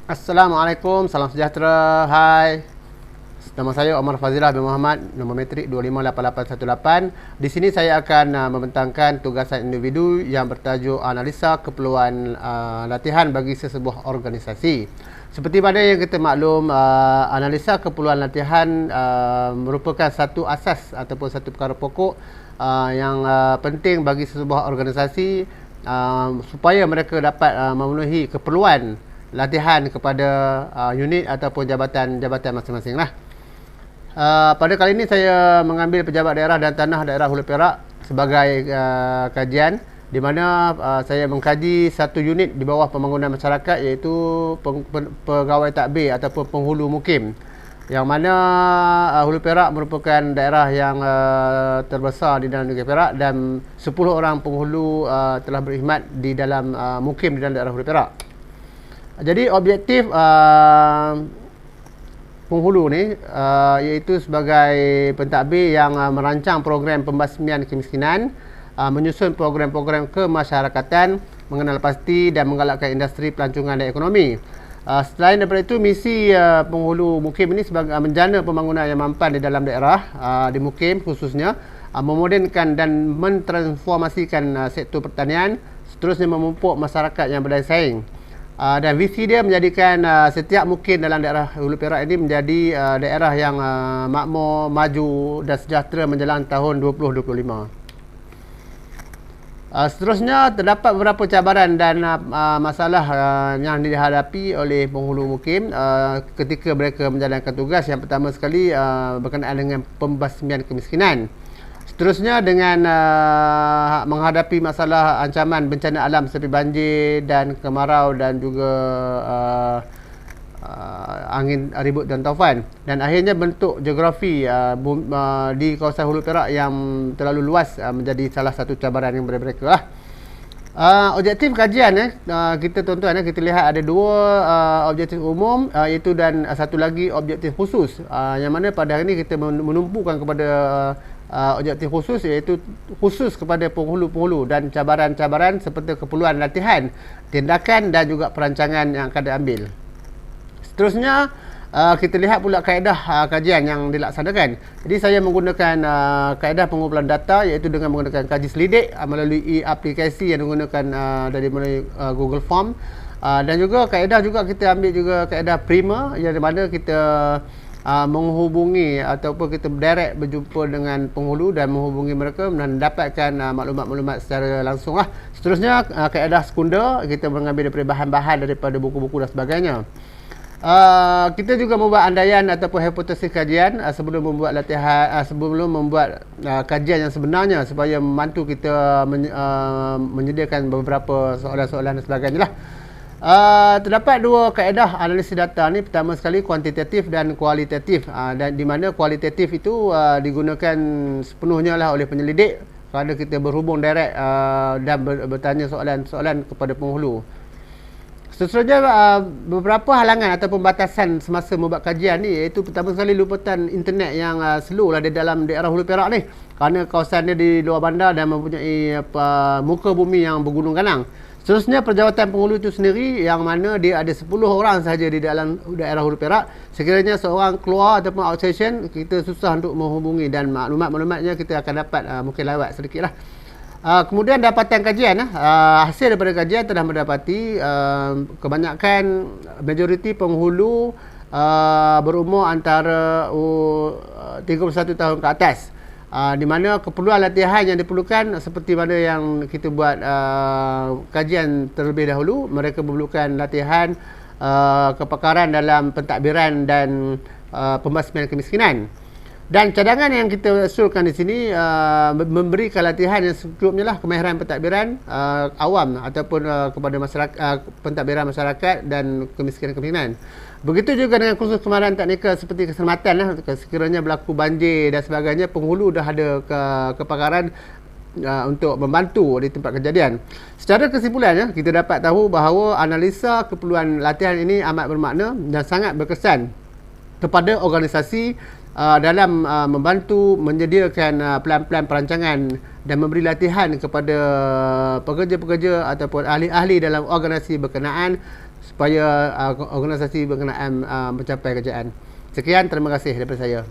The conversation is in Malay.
Assalamualaikum, salam sejahtera. Hai. Nama saya Omar Fazilah bin Muhammad, nombor metrik 258818. Di sini saya akan membentangkan tugasan individu yang bertajuk analisa keperluan latihan bagi sesebuah organisasi. Seperti mana yang kita maklum, analisa keperluan latihan merupakan satu asas ataupun satu perkara pokok yang penting bagi sesebuah organisasi supaya mereka dapat memenuhi keperluan latihan kepada unit ataupun jabatan-jabatan masing-masing lah. Pada kali ini saya mengambil pejabat daerah dan tanah daerah Hulu Perak sebagai kajian, di mana saya mengkaji satu unit di bawah pembangunan masyarakat, iaitu pegawai takbir ataupun penghulu mukim, yang mana Hulu Perak merupakan daerah yang terbesar di dalam negeri Perak, dan 10 orang penghulu telah berkhidmat di dalam mukim di dalam daerah Hulu Perak. Jadi objektif penghulu ni iaitu sebagai pentadbir yang merancang program pembasmian kemiskinan, menyusun program-program kemasyarakatan, mengenal pasti dan menggalakkan industri pelancongan dan ekonomi. Selain daripada itu, misi penghulu mukim ini sebagai menjana pembangunan yang mampan di dalam daerah, di mukim khususnya, memodernkan dan mentransformasikan sektor pertanian, seterusnya memupuk masyarakat yang berdaya saing. Dan visi dia menjadikan setiap mukim dalam daerah Hulu Perak ini menjadi daerah yang makmur, maju dan sejahtera menjelang tahun 2025. Seterusnya, terdapat beberapa cabaran dan masalah yang dihadapi oleh penghulu mukim ketika mereka menjalankan tugas. Yang pertama sekali berkenaan dengan pembasmian kemiskinan. Seterusnya dengan menghadapi masalah ancaman bencana alam seperti banjir dan kemarau dan juga angin ribut dan taufan. Dan akhirnya bentuk geografi di kawasan Hulu Perak yang terlalu luas menjadi salah satu cabaran yang mereka lah. Objektif kajian kita tuan-tuan, kita lihat ada dua objektif umum, iaitu dan satu lagi objektif khusus, yang mana pada hari ini kita menumpukan kepada objektif khusus, iaitu khusus kepada penghulu-penghulu dan cabaran-cabaran seperti keperluan latihan, tindakan dan juga perancangan yang akan diambil. Seterusnya, kita lihat pula kaedah kajian yang dilaksanakan. Jadi saya menggunakan kaedah pengumpulan data, iaitu dengan menggunakan kaji selidik melalui aplikasi yang digunakan dari melalui Google Form, dan juga kaedah juga kita ambil juga kaedah Prima, yang di mana kita menghubungi ataupun kita direct berjumpa dengan penghulu dan menghubungi mereka dan mendapatkan maklumat-maklumat secara langsung lah. Seterusnya, kaedah Sekunda, kita mengambil daripada bahan-bahan daripada buku-buku dan sebagainya. Kita juga membuat andaian ataupun hipotesis kajian sebelum membuat latihan, sebelum membuat kajian yang sebenarnya, supaya membantu kita menyediakan beberapa soalan-soalan dan sebagainya lah. Terdapat dua kaedah analisis data ni. Pertama sekali kuantitatif dan kualitatif, dan di mana kualitatif itu digunakan sepenuhnya lah oleh penyelidik kerana kita berhubung direct dan bertanya soalan-soalan kepada penghulu. Seterusnya, beberapa halangan ataupun batasan semasa membuat kajian ni, iaitu pertama sekali lupatan internet yang slow lah di dalam daerah Hulu Perak ni, kerana kawasan dia di luar bandar dan mempunyai muka bumi yang bergunung ganang. Seterusnya, perjawatan penghulu itu sendiri, yang mana dia ada 10 orang sahaja di dalam daerah Hulu Perak. Sekiranya seorang keluar ataupun outstation, kita susah untuk menghubungi, dan maklumat-maklumatnya kita akan dapat mungkin lewat sedikit lah. Kemudian dapatan kajian, hasil daripada kajian telah mendapati kebanyakan majoriti penghulu berumur antara 31 tahun ke atas, di mana keperluan latihan yang diperlukan seperti mana yang kita buat kajian terlebih dahulu. Mereka memerlukan latihan kepakaran dalam pentadbiran dan pembasmian kemiskinan. Dan cadangan yang kita usulkan di sini memberikan latihan yang secukupnya lah, kemahiran pentadbiran awam ataupun kepada masyarakat, pentadbiran masyarakat dan kemiskinan. Begitu juga dengan kursus kemahiran teknikal seperti keselamatan lah. Sekiranya berlaku banjir dan sebagainya, penghulu dah ada kepakaran untuk membantu di tempat kejadian. Secara kesimpulannya, kita dapat tahu bahawa analisa keperluan latihan ini amat bermakna dan sangat berkesan kepada organisasi dalam membantu menyediakan pelan-pelan perancangan dan memberi latihan kepada pekerja-pekerja ataupun ahli-ahli dalam organisasi berkenaan supaya organisasi berkenaan mencapai kejayaan. Sekian, terima kasih daripada saya.